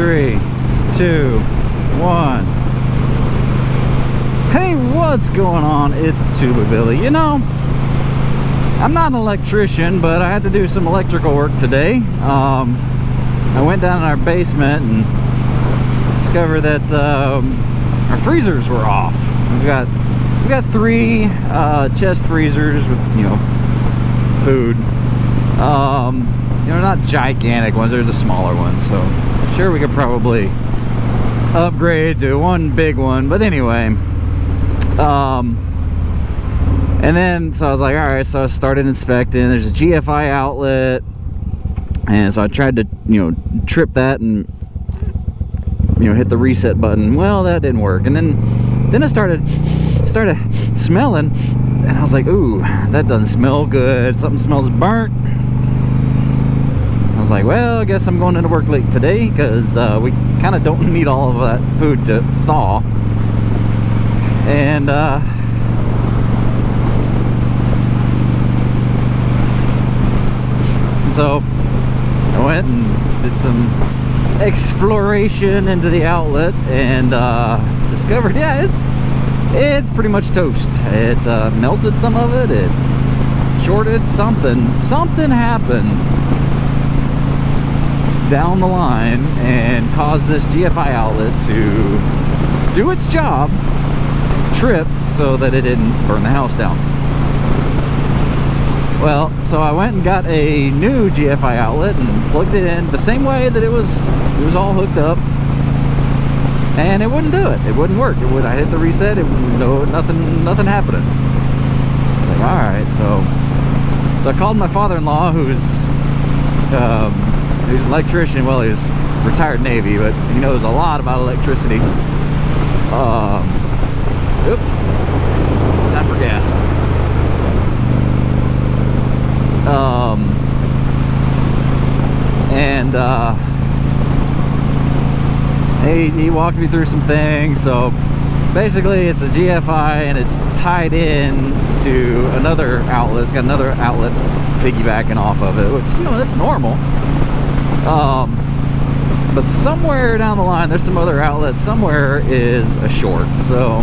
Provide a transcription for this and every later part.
3, 2, 1. Hey, what's going on? It's Tuba Billy. You know, I'm not an electrician, but I had to do some electrical work today. I went down in our basement and discovered that our freezers were off. We've got 3 chest freezers with, you know, food. You know, not gigantic ones, they're the smaller ones, so sure we could probably upgrade to one big one. But anyway, and then so I was like, all right, so I started inspecting. There's a GFI outlet, and so I tried to, you know, trip that and, you know, hit the reset button. Well, that didn't work. And then I started smelling, and I was like, ooh, that doesn't smell good. Something smells burnt. I was like, well, I guess I'm going into work late today, because we kind of don't need all of that food to thaw. And so I went and did some exploration into the outlet and discovered, yeah, it's pretty much toast. It melted some of it, it shorted something happened down the line and caused this GFI outlet to do its job, trip, so that it didn't burn the house down. Well, so I went and got a new GFI outlet and plugged it in the same way that it was all hooked up, and it wouldn't do it. It wouldn't work. I hit the reset. Nothing happening. Like, all right, so I called my father-in-law, who's an electrician. Well, he was retired Navy, but he knows a lot about electricity. Oop, time for gas. He walked me through some things. So basically it's a GFI and it's tied in to another outlet. It's got another outlet piggybacking off of it, which, you know, that's normal. But somewhere down the line there's some other outlet. Somewhere is a short, so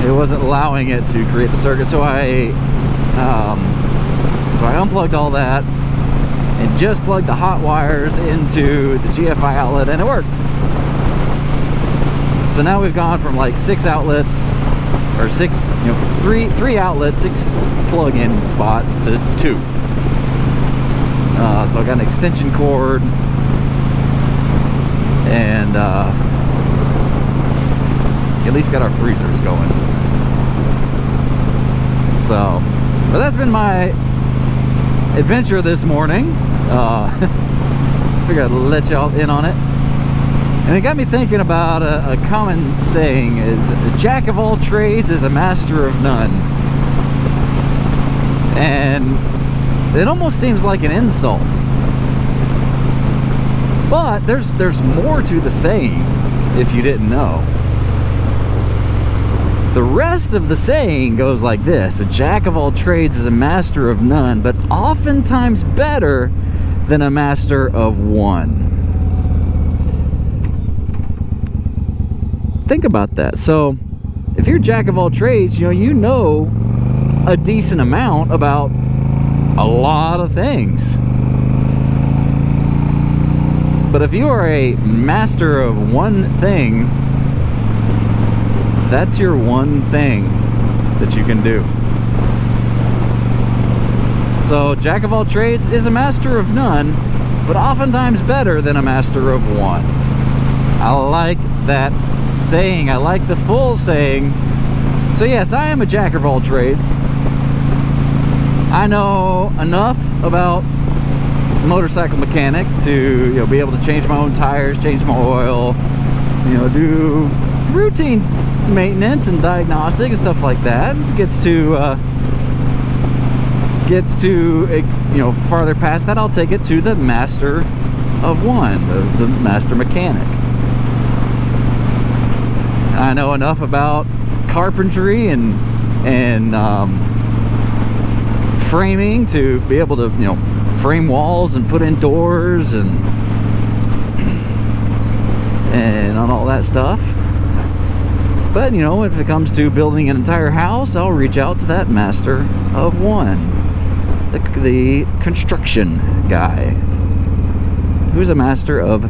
it wasn't allowing it to create the circuit. So I unplugged all that and just plugged the hot wires into the GFI outlet, and it worked. So now we've gone from like 6 outlets, or 6, you know, 3 outlets, 6 plug-in spots to 2. So I got an extension cord, and at least got our freezers going. So, but that's been my adventure this morning. Figured I'd let y'all in on it. And it got me thinking about a common saying is, a jack of all trades is a master of none. And it almost seems like an insult. But there's more to the saying, if you didn't know. The rest of the saying goes like this: a jack of all trades is a master of none, but oftentimes better than a master of one. Think about that. So if you're a jack of all trades, you know a decent amount about a lot of things. But if you are a master of one thing, that's your one thing that you can do. So jack of all trades is a master of none, but oftentimes better than a master of one. I like that saying. I like the full saying. So yes, I am a jack of all trades. I know enough about motorcycle mechanic to, be able to change my own tires, change my oil, do routine maintenance and diagnostic and stuff like that. Gets to farther past that, I'll take it to the master of one, the master mechanic. I know enough about carpentry and framing to be able to frame walls and put in doors and and on all that stuff. But you know, if it comes to building an entire house, I'll reach out to that master of one, the construction guy, who's a master of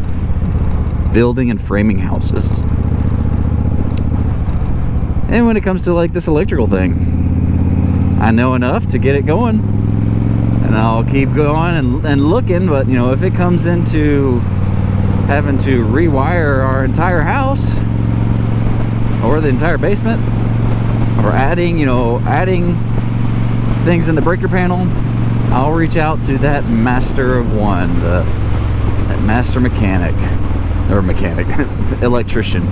building and framing houses. And when it comes to like this electrical thing, I know enough to get it going, and I'll keep going and looking. But you know, if it comes into having to rewire our entire house or the entire basement, or adding things in the breaker panel, I'll reach out to that master of one, that master mechanic, or electrician.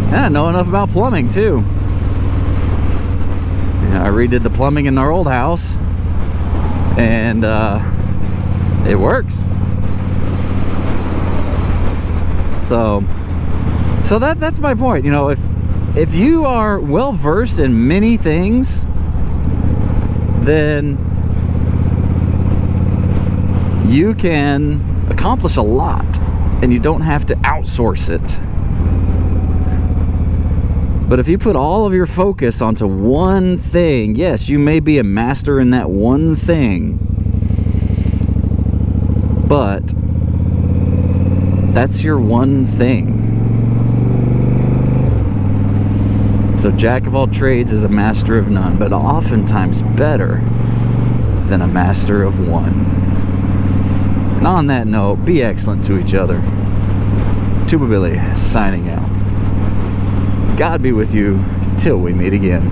And I know enough about plumbing too. I redid the plumbing in our old house, and it works. So that's my point. You know, if you are well versed in many things, then you can accomplish a lot, and you don't have to outsource it. But if you put all of your focus onto one thing, yes, you may be a master in that one thing, but that's your one thing. So jack of all trades is a master of none, but oftentimes better than a master of one. And on that note, be excellent to each other. Tuba Billy signing out. God be with you till we meet again.